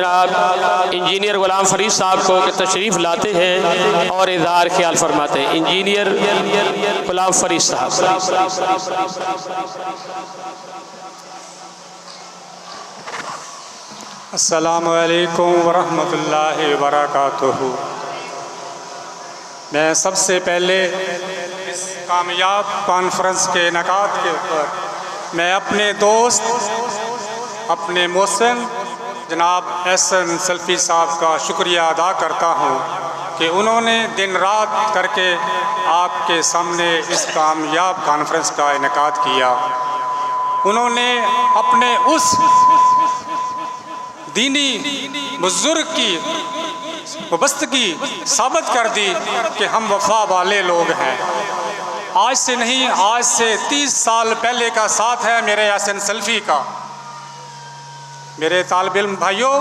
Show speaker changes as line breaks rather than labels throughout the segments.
جناب انجینئر غلام فرید صاحب کو کہ تشریف لاتے ہیں اور اظہار خیال فرماتے ہیں۔ انجینئر غلام فرید صاحب۔
السلام علیکم ورحمۃ اللہ وبرکاتہ۔ میں سب سے پہلے اس کامیاب کانفرنس کے انعقاد کے اوپر میں اپنے دوست، اپنے محسن جناب احسن سلفی صاحب کا شکریہ ادا کرتا ہوں کہ انہوں نے دن رات کر کے آپ کے سامنے اس کامیاب کانفرنس کا انعقاد کیا۔ انہوں نے اپنے اس دینی بزرگ کی وابستگی ثابت کر دی کہ ہم وفا والے لوگ ہیں۔ آج سے نہیں، آج سے 30 سال پہلے کا ساتھ ہے میرے احسن سلفی کا۔ میرے طالب علم بھائیوں،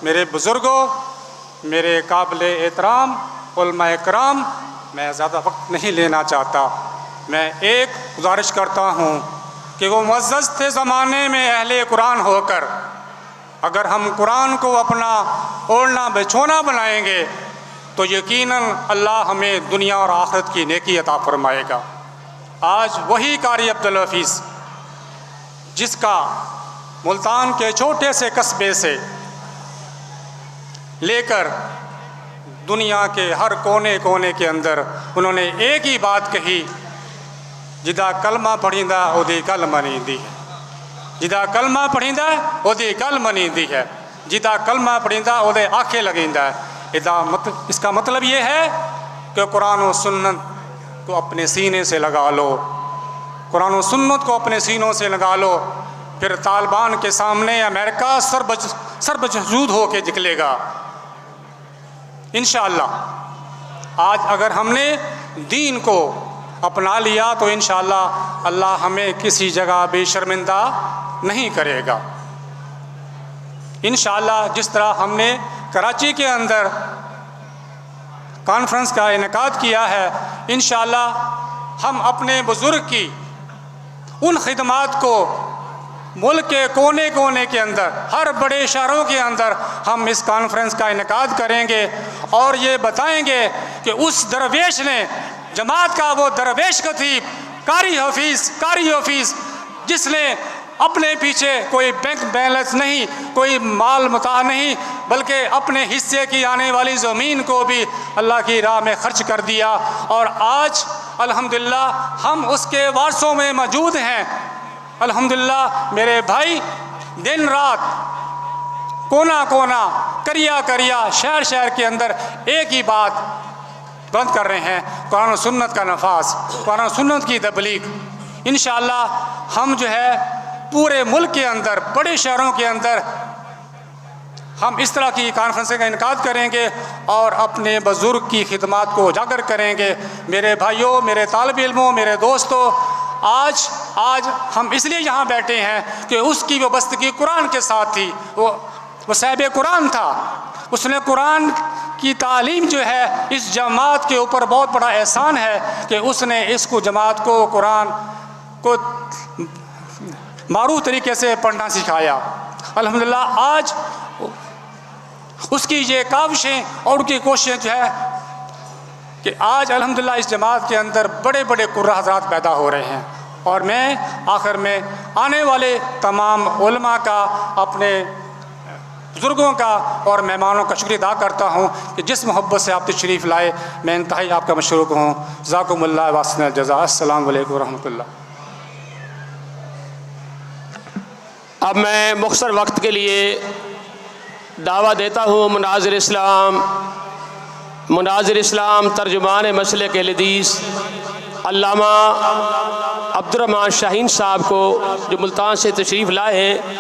میرے بزرگوں، میرے قابل احترام علماء کرام، میں زیادہ وقت نہیں لینا چاہتا۔ میں ایک گزارش کرتا ہوں کہ وہ معزز تھے زمانے میں اہل قرآن ہو کر، اگر ہم قرآن کو اپنا اوڑھنا بچھونا بنائیں گے تو یقیناً اللہ ہمیں دنیا اور آخرت کی نیکی عطا فرمائے گا۔ آج وہی قاری عبدالحفیظ جس کا ملتان کے چھوٹے سے قصبے سے لے کر دنیا کے ہر کونے کونے کے اندر انہوں نے ایک ہی بات کہی، جدا کلمہ پڑھیندہ اودی کل منیندی ہے، جدا کلمہ پڑھیندہ اودی کل منیندی ہے، جدا کلمہ پڑھیندہ اودے آنکھیں لگیندہ ہے۔ اس کا مطلب یہ ہے کہ قرآن و سنت کو اپنے سینے سے لگا لو، قرآن و سنت کو اپنے سینوں سے لگا لو، پھر طالبان کے سامنے امریکہ سربجھود ہو کے نکلے گا انشاءاللہ۔ آج اگر ہم نے دین کو اپنا لیا تو انشاءاللہ اللہ ہمیں کسی جگہ بھی شرمندہ نہیں کرے گا انشاءاللہ۔ جس طرح ہم نے کراچی کے اندر کانفرنس کا انعقاد کیا ہے، انشاءاللہ ہم اپنے بزرگ کی ان خدمات کو ملک کے کونے کونے کے اندر، ہر بڑے شہروں کے اندر ہم اس کانفرنس کا انعقاد کریں گے اور یہ بتائیں گے کہ اس درویش نے، جماعت کا وہ درویش خطیب قاری حفیظ جس نے اپنے پیچھے کوئی بینک بیلنس نہیں، کوئی مال متاع نہیں، بلکہ اپنے حصے کی آنے والی زمین کو بھی اللہ کی راہ میں خرچ کر دیا، اور آج الحمدللہ ہم اس کے وارثوں میں موجود ہیں۔ الحمدللہ میرے بھائی دن رات کونا کونا کریا شہر کے اندر ایک ہی بات بند کر رہے ہیں، قرآن و سنت کا نفاذ، قرآن و سنت کی تبلیغ۔ انشاءاللہ ہم جو ہے پورے ملک کے اندر، بڑے شہروں کے اندر ہم اس طرح کی کانفرنس کا انعقاد کریں گے اور اپنے بزرگ کی خدمات کو اجاگر کریں گے۔ میرے بھائیوں، میرے طالب علموں، میرے دوستوں، آج ہم اس لیے یہاں بیٹھے ہیں کہ اس کی وابستگی قرآن کے ساتھ تھی۔ وہ صاحب قرآن تھا، اس نے قرآن کی تعلیم جو ہے اس جماعت کے اوپر بہت بڑا احسان ہے کہ اس نے اس کو جماعت کو قرآن کو معروف طریقے سے پڑھنا سکھایا۔ الحمدللہ آج اس کی یہ کاوشیں اور ان کی کوششیں جو ہے کہ آج الحمدللہ اس جماعت کے اندر بڑے بڑے قرہ حضرات پیدا ہو رہے ہیں، اور میں آخر میں آنے والے تمام علماء کا، اپنے بزرگوں کا اور مہمانوں کا شکریہ ادا کرتا ہوں کہ جس محبت سے آپ تشریف لائے، میں انتہائی آپ کا مشکور ہوں۔ جزاکم اللہ واسن الجزا۔ السلام علیکم ورحمۃ اللہ۔
اب میں مختصر وقت کے لیے دعویٰ دیتا ہوں مناظر اسلام ترجمان مسلک اہل حدیث علامہ عبدالرحمن شاہین صاحب کو، جو ملتان سے تشریف لائے ہیں۔